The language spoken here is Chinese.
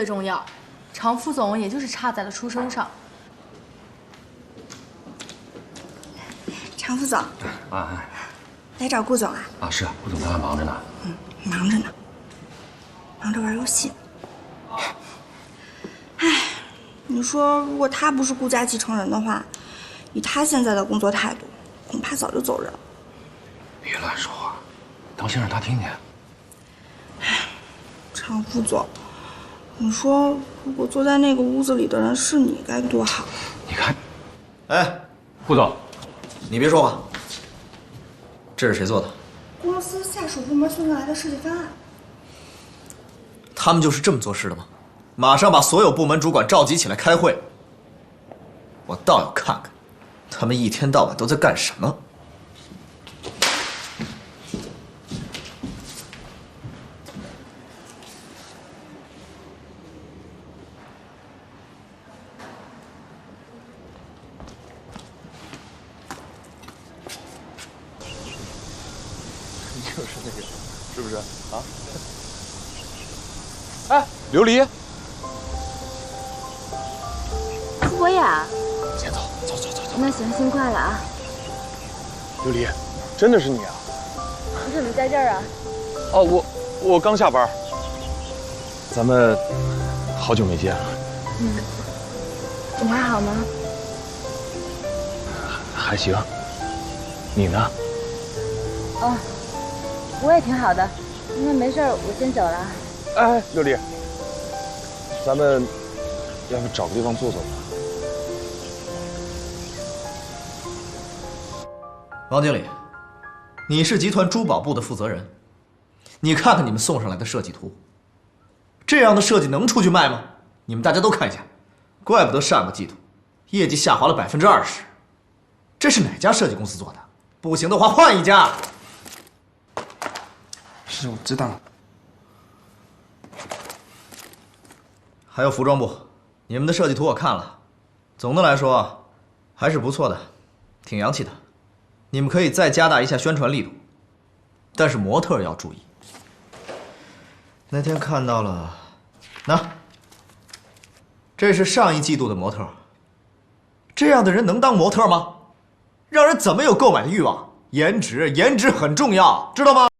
最重要，常副總也就是差在了出身上。常副总，啊，来找顾总啊？啊，是啊，顾总他还忙着呢。忙着呢，忙着玩游戏。唉，你说如果他不是顾家继承人的话，以他现在的工作态度，恐怕早就走人了。别乱说话，当心让他听见。常副总，你说如果坐在那个屋子里的人是你，该多好。你看，哎，顾总，你别说话。这是谁做的？公司下属部门送上来的设计方案。他们就是这么做事的吗？马上把所有部门主管召集起来开会。我倒要看看，他们一天到晚都在干什么。就是那个，是不是啊？哎，琉璃，是我呀。先走，走。那行，辛苦了啊。琉璃，真的是你啊？你怎么在这儿啊？哦，我刚下班。咱们好久没见了。你还好吗？还行。你呢？哦，我也挺好的。那没事，我先走了。哎，琉璃，咱们要不找个地方坐坐吧？王经理，你是集团珠宝部的负责人，你看看你们送上来的设计图，这样的设计能出去卖吗？你们大家都看一下，怪不得上个季度业绩下滑了20%，这是哪家设计公司做的？不行的话换一家。是，我知道了。还有服装部，你们的设计图我看了，总的来说还是不错的，挺洋气的。你们可以再加大一下宣传力度，但是模特要注意。那天看到了，这是上一季度的模特。这样的人能当模特吗？让人怎么有购买的欲望？颜值很重要，知道吗？